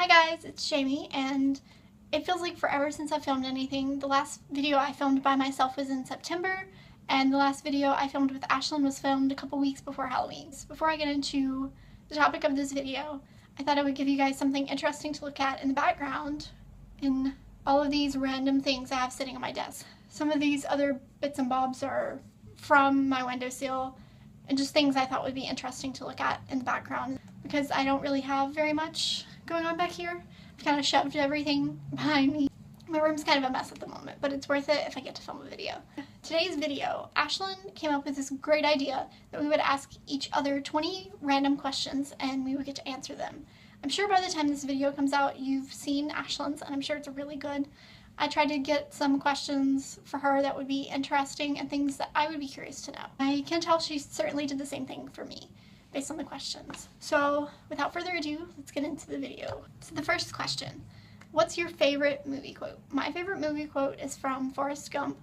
Hi guys, it's Jamie, and it feels like forever since I filmed anything. The last video I filmed by myself was in September, and the last video I filmed with Ashlyn was filmed a couple weeks before Halloween. Before I get into the topic of this video, I thought I would give you guys something interesting to look at in the background in all of these random things I have sitting on my desk. Some of these other bits and bobs are from my windowsill and just things I thought would be interesting to look at in the background because I don't really have very much going on back here. I've kind of shoved everything behind me. My room's kind of a mess at the moment, but it's worth it if I get to film a video. Today's video, Ashlyn came up with this great idea that we would ask each other 20 random questions and we would get to answer them. I'm sure by the time this video comes out, you've seen Ashlyn's, and I'm sure it's really good. I tried to get some questions for her that would be interesting and things that I would be curious to know. I can tell she certainly did the same thing for me based on the questions. So without further ado, let's get into the video. So the first question, what's your favorite movie quote? My favorite movie quote is from Forrest Gump.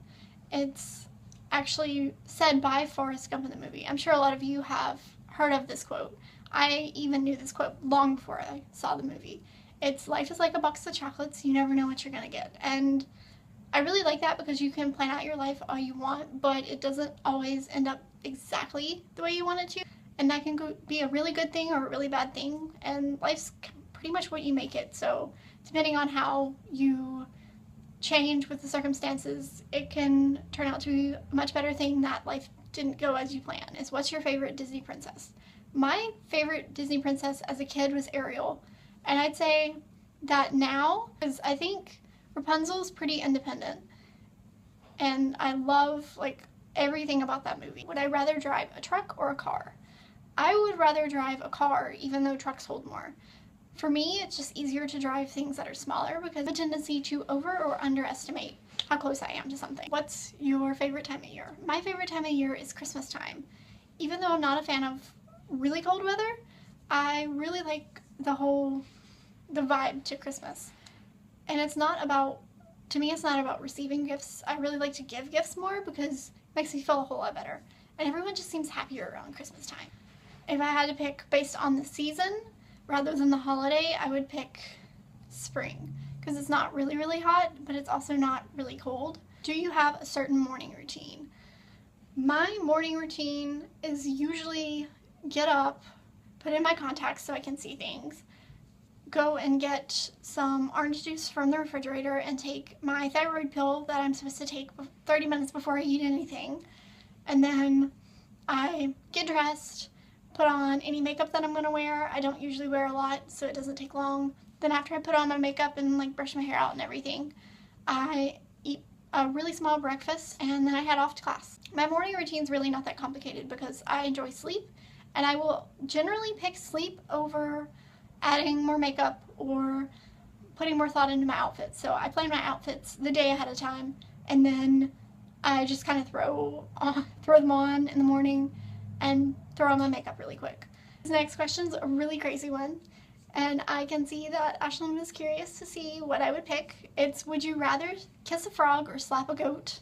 It's actually said by Forrest Gump in the movie. I'm sure a lot of you have heard of this quote. I even knew this quote long before I saw the movie. It's, life is like a box of chocolates, you never know what you're gonna get. And I really like that because you can plan out your life all you want, but it doesn't always end up exactly the way you want it to. And that can be a really good thing or a really bad thing, and life's pretty much what you make it. So depending on how you change with the circumstances, it can turn out to be a much better thing that life didn't go as you planned. Is what's your favorite Disney princess? My favorite Disney princess as a kid was Ariel. And I'd say that now, because I think Rapunzel's pretty independent, and I love, like, everything about that movie. Would I rather drive a truck or a car? I would rather drive a car, even though trucks hold more. For me, it's just easier to drive things that are smaller because I have a tendency to over or underestimate how close I am to something. What's your favorite time of year? My favorite time of year is Christmas time. Even though I'm not a fan of really cold weather, I really like the vibe to Christmas. And it's not about, to me, it's not about receiving gifts. I really like to give gifts more because it makes me feel a whole lot better. And everyone just seems happier around Christmas time. If I had to pick based on the season rather than the holiday, I would pick spring because it's not really, really hot, but it's also not really cold. Do you have a certain morning routine? My morning routine is usually get up, put in my contacts so I can see things, go and get some orange juice from the refrigerator and take my thyroid pill that I'm supposed to take 30 minutes before I eat anything, and then I get dressed, put on any makeup that I'm going to wear. I don't usually wear a lot, so it doesn't take long. Then after I put on my makeup and like brush my hair out and everything, I eat a really small breakfast and then I head off to class. My morning routine's really not that complicated because I enjoy sleep, and I will generally pick sleep over adding more makeup or putting more thought into my outfits. So I plan my outfits the day ahead of time, and then I just kind of throw them on in the morning and throw on my makeup really quick. This next question's a really crazy one, and I can see that Ashlyn was curious to see what I would pick. It's, would you rather kiss a frog or slap a goat?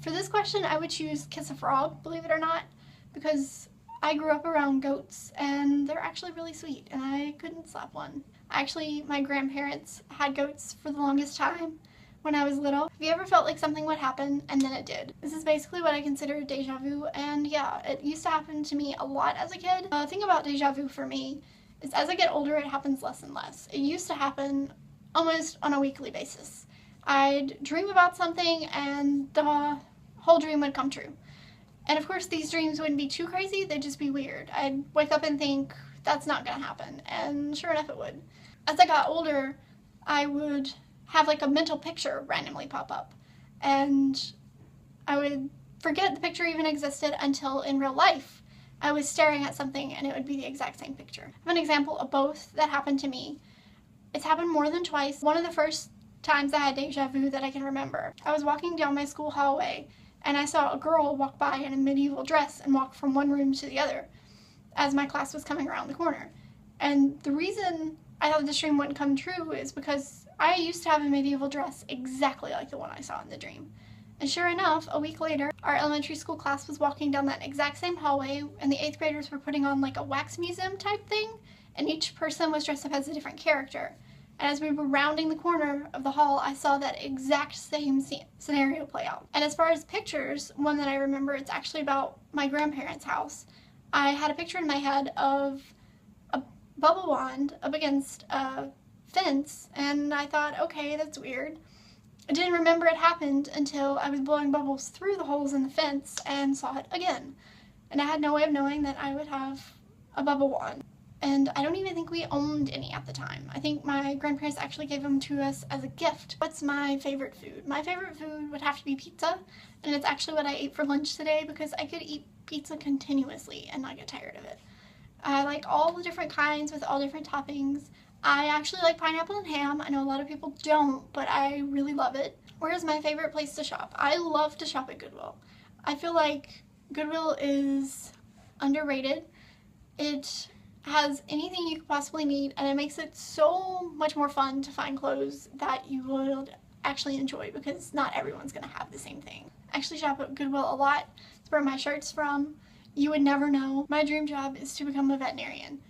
For this question, I would choose kiss a frog, believe it or not, because I grew up around goats and they're actually really sweet and I couldn't slap one. Actually, my grandparents had goats for the longest time when I was little. Have you ever felt like something would happen and then it did? This is basically what I consider deja vu, and yeah, it used to happen to me a lot as a kid. The thing about deja vu for me is as I get older, it happens less and less. It used to happen almost on a weekly basis. I'd dream about something and the whole dream would come true. And of course, these dreams wouldn't be too crazy, they'd just be weird. I'd wake up and think, that's not gonna happen, and sure enough it would. As I got older, I would have like a mental picture randomly pop up, and I would forget the picture even existed until in real life I was staring at something and it would be the exact same picture. I have an example of both that happened to me. It's happened more than twice. One of the first times I had deja vu that I can remember, I was walking down my school hallway and I saw a girl walk by in a medieval dress and walk from one room to the other as my class was coming around the corner. And the reason I thought this dream wouldn't come true is because I used to have a medieval dress exactly like the one I saw in the dream. And sure enough, a week later, our elementary school class was walking down that exact same hallway, and the 8th graders were putting on like a wax museum type thing, and each person was dressed up as a different character. And as we were rounding the corner of the hall, I saw that exact same scenario play out. And as far as pictures, one that I remember, it's actually about my grandparents' house. I had a picture in my head of a bubble wand up against a fence, and I thought, okay, that's weird. I didn't remember it happened until I was blowing bubbles through the holes in the fence and saw it again. And I had no way of knowing that I would have a bubble wand. And I don't even think we owned any at the time. I think my grandparents actually gave them to us as a gift. What's my favorite food? My favorite food would have to be pizza, and it's actually what I ate for lunch today because I could eat pizza continuously and not get tired of it. I like all the different kinds with all different toppings. I actually like pineapple and ham. I know a lot of people don't, but I really love it. Where is my favorite place to shop? I love to shop at Goodwill. I feel like Goodwill is underrated. It has anything you could possibly need, and it makes it so much more fun to find clothes that you would actually enjoy because not everyone's gonna have the same thing. I actually shop at Goodwill a lot. It's where my shirt's from. You would never know. My dream job is to become a veterinarian.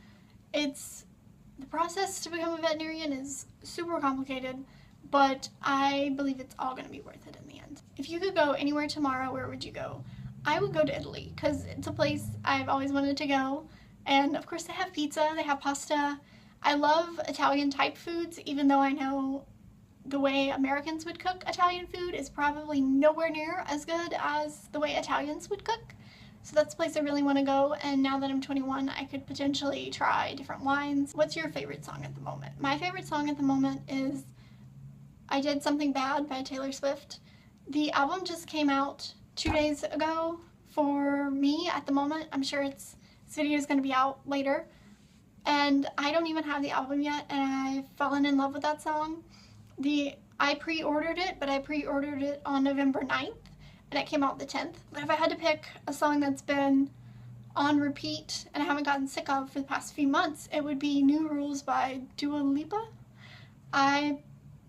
The process to become a veterinarian is super complicated, but I believe it's all gonna be worth it in the end. If you could go anywhere tomorrow, where would you go? I would go to Italy because it's a place I've always wanted to go. And of course they have pizza, they have pasta. I love Italian type foods, even though I know the way Americans would cook Italian food is probably nowhere near as good as the way Italians would cook. So that's a place I really want to go, and now that I'm 21, I could potentially try different wines. What's your favorite song at the moment? My favorite song at the moment is I Did Something Bad by Taylor Swift. The album just came out 2 days ago for me at the moment. I'm sure this video is going to be out later, and I don't even have the album yet, and I've fallen in love with that song. I pre-ordered it, but I pre-ordered it on November 9th, and it came out the 10th. But if I had to pick a song that's been on repeat and I haven't gotten sick of for the past few months, it would be New Rules by Dua Lipa. I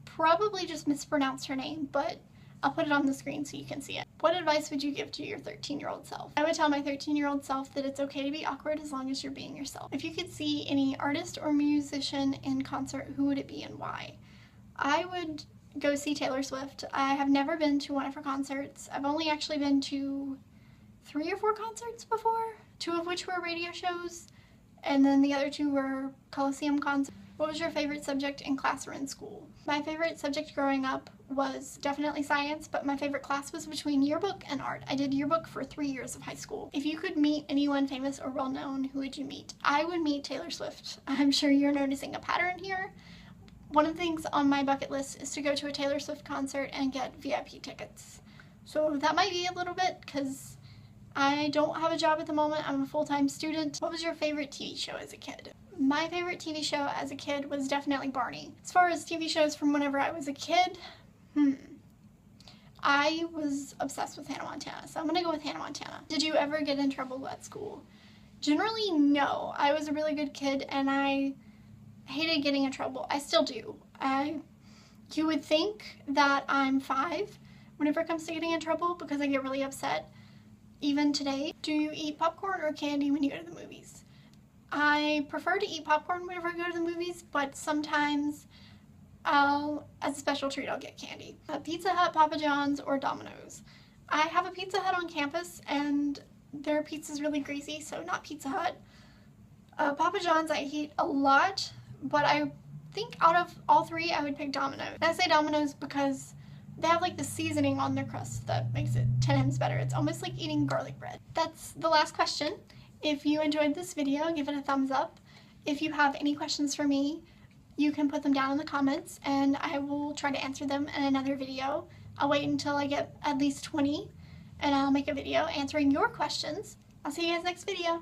probably just mispronounced her name, but I'll put it on the screen so you can see it. What advice would you give to your 13-year-old self? I would tell my 13-year-old self that it's okay to be awkward as long as you're being yourself. If you could see any artist or musician in concert, who would it be and why? I would go see Taylor Swift. I have never been to one of her concerts. I've only actually been to 3 or 4 concerts before, 2 of which were radio shows, and then the other 2 were Coliseum concerts. What was your favorite subject in class or in school? My favorite subject growing up was definitely science, but my favorite class was between yearbook and art. I did yearbook for 3 years of high school. If you could meet anyone famous or well-known, who would you meet? I would meet Taylor Swift. I'm sure you're noticing a pattern here. One of the things on my bucket list is to go to a Taylor Swift concert and get VIP tickets. So that might be a little bit because I don't have a job at the moment. I'm a full-time student. What was your favorite TV show as a kid? My favorite TV show as a kid was definitely Barney. As far as TV shows from whenever I was a kid, I was obsessed with Hannah Montana, so I'm gonna go with Hannah Montana. Did you ever get in trouble at school? Generally, no. I was a really good kid and I hated getting in trouble. I still do. You would think that I'm 5 whenever it comes to getting in trouble because I get really upset. Even today. Do you eat popcorn or candy when you go to the movies? I prefer to eat popcorn whenever I go to the movies, but sometimes as a special treat I'll get candy. Pizza Hut, Papa John's, or Domino's. I have a Pizza Hut on campus and their pizza's really greasy, so not Pizza Hut. Papa John's I eat a lot, but I think out of all 3 I would pick Domino's. And I say Domino's because they have like the seasoning on their crust that makes it 10 times better. It's almost like eating garlic bread. That's the last question. If you enjoyed this video, give it a thumbs up. If you have any questions for me, you can put them down in the comments and I will try to answer them in another video. I'll wait until I get at least 20 and I'll make a video answering your questions. I'll see you guys next video.